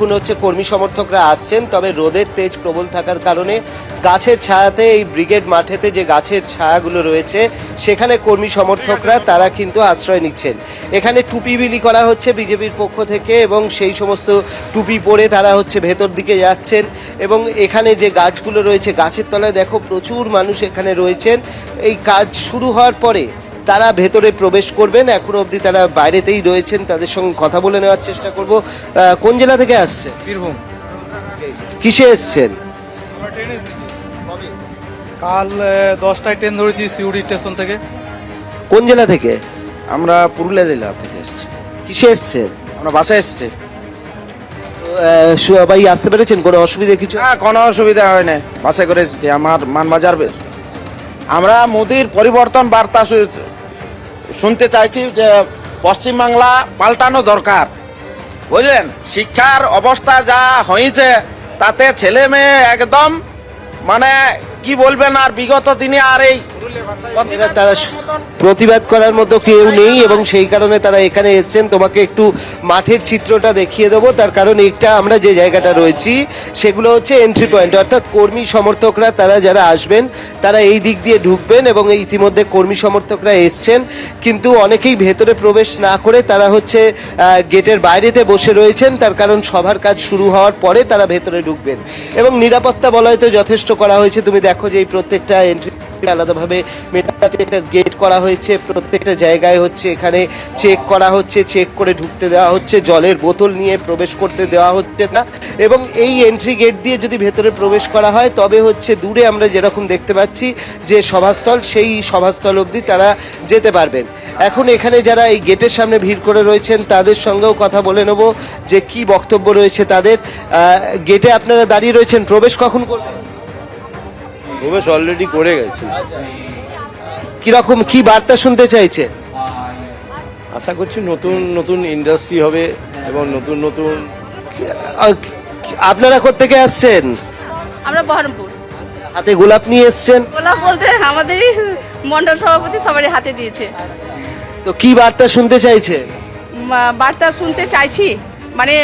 এখন হচ্ছে কর্মী সমর্থকরা আসছেন, তবে রোদের তেজ প্রবল থাকার কারণে গাছের ছায়াতে এই ব্রিগেড মাঠেতে যে গাছের ছায়াগুলো রয়েছে সেখানে কর্মী সমর্থকরা তারা কিন্তু আশ্রয় নিচ্ছেন। এখানে টুপি বিলি করা হচ্ছে বিজেপির পক্ষ থেকে এবং সেই সমস্ত টুপি পরে তারা হচ্ছে ভেতর দিকে যাচ্ছেন। এবং এখানে যে গাছগুলো রয়েছে গাছের তলায় দেখো প্রচুর মানুষ এখানে রয়েছেন। এই কাজ শুরু হওয়ার পরে তারা ভেতরে প্রবেশ করবেন, এখনো অবধি তারা বাইরেতেই রয়েছেন, তাদের সঙ্গে কথা বলে নেওয়ার চেষ্টা করব। কোন জেলা থেকে আসছে? বীরভূম। কিসে এসছেন? কাল 10টায় ট্রেন ধরেছি সিউড়ি স্টেশন থেকে। কোন জেলা থেকে? আমরা পুরুলিয়া জেলা থেকে এসেছি। কিসে এসছেন? আমরা বাসে এসেছি। সবাই আসতে পেরেছেন? কোনো অসুবিধা কিছু? হ্যাঁ, কোনো অসুবিধা হয় না, বাসে করে এসেছি। আমার মানবাজার আমরা মোদির পরিবর্তন বার্তা শুনতে চাইছি যে পশ্চিমবাংলা পাল্টানো দরকার, বুঝলেন। শিক্ষার অবস্থা যা হয়েছে তাতে ছেলে মেয়ে একদম মানে কি বলবেন, আর বিগত দিনে আর এই তারা প্রতিবাদ করার মতো কেউ নেই এবং সেই কারণে তারা এখানে এসছেন। তোমাকে একটু মাঠের চিত্রটা দেখিয়ে দেবো, তার কারণ এটা আমরা যে জায়গাটা রয়েছি সেগুলো হচ্ছে এন্ট্রি পয়েন্ট, অর্থাৎ কর্মী সমর্থকরা তারা যারা আসবেন তারা এই দিক দিয়ে ঢুকবেন এবং ইতিমধ্যে কর্মী সমর্থকরা এসছেন, কিন্তু অনেকেই ভেতরে প্রবেশ না করে তারা হচ্ছে গেটের বাইরেতে বসে রয়েছেন, তার কারণ সভার কাজ শুরু হওয়ার পরে তারা ভেতরে ঢুকবেন। এবং নিরাপত্তা বলয় তো যথেষ্ট করা হয়েছে। তুমি দেখো যে এই প্রত্যেকটা এন্ট্রি আলাদাভাবে গেট করা হয়েছে, প্রত্যেকটা জায়গায় হচ্ছে এখানে চেক করা হচ্ছে, চেক করে ঢুকতে দেওয়া হচ্ছে, জলের বোতল নিয়ে প্রবেশ করতে দেওয়া হচ্ছে না। এবং এই এন্ট্রি গেট দিয়ে যদি ভেতরে প্রবেশ করা হয় তবে হচ্ছে দূরে আমরা যেরকম দেখতে পাচ্ছি যে সভাস্থল, সেই সভাস্থল অবধি তারা যেতে পারবেন। এখন এখানে যারা এই গেটের সামনে ভিড় করে রয়েছেন তাদের সঙ্গেও কথা বলে নেব যে কি বক্তব্য রয়েছে তাদের। গেটে আপনারা দাঁড়িয়ে রয়েছেন, প্রবেশ কখন করবেন? প্রবেশ অলরেডি করে গেছে। কিরকম কি বার্তা শুনতে চাইছে? আশা করছি নতুন নতুন ইন্ডাস্ট্রি হবে এবং নতুন নতুন। আপনারা কোত্থেকে আসছেন? আমরা বহরমপুর। হাতে গোলাপ নিয়ে এসছেন? গোলাপ বলতে আমাদেরই মন্ডল সভাপতি সবারই হাতে দিয়েছে। তো কি বার্তা শুনতে চাইছে? বার্তা শুনতে চাইছি মানে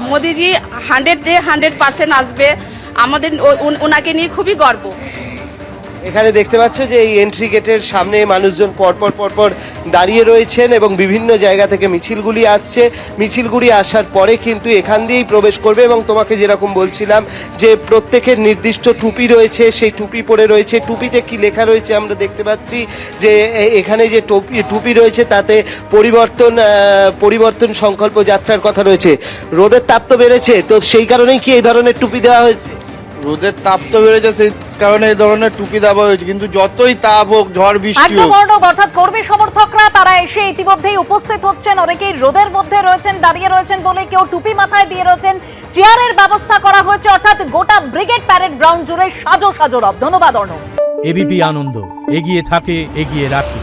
মোদিজি 100% আসবে, আমাদের ওনাকে নিয়ে খুবই গর্ব। এখানে দেখতে পাচ্ছ যে এই এন্ট্রি গেটের সামনে মানুষজন পরপর পরপর দাঁড়িয়ে রয়েছেন এবং বিভিন্ন জায়গা থেকে মিছিলগুলি আসছে। মিছিলগুলি আসার পরে কিন্তু এখান দিয়েই প্রবেশ করবে এবং তোমাকে যেরকম বলছিলাম যে প্রত্যেকের নির্দিষ্ট টুপি রয়েছে, সেই টুপি পরে রয়েছে। টুপিতে কি লেখা রয়েছে আমরা দেখতে পাচ্ছি যে এখানে যে টুপি রয়েছে তাতে পরিবর্তন সংকল্প যাত্রার কথা রয়েছে। রোদের তাপ তো বেড়েছে, তো সেই কারণেই কি এই ধরনের টুপি দেওয়া হয়েছে? রোদের তাপ তো বেড়েছে, সেই কারণে এই ধরনের টুপি দেওয়া হয়েছে, কিন্তু যতই তাপ হোক, ঝড় বৃষ্টি হোক, অর্থাৎ কর্মী সমর্থকরা তারা এসে ইতিমধ্যেই উপস্থিত হচ্ছেন। অনেকেই রোদের মধ্যে রয়েছেন, দাঁড়িয়ে রয়েছেন বলে, কেউ টুপি মাথায় দিয়ে রয়েছেন। চেয়ারের ব্যবস্থা করা হয়েছে, অর্থাৎ গোটা ব্রিগেড প্যারেড গ্রাউন্ড জুড়ে সাজো সাজো রব। ধন্যবাদ অর্ণব। এবিপি আনন্দ, এগিয়ে থাকে, এগিয়ে রাখে।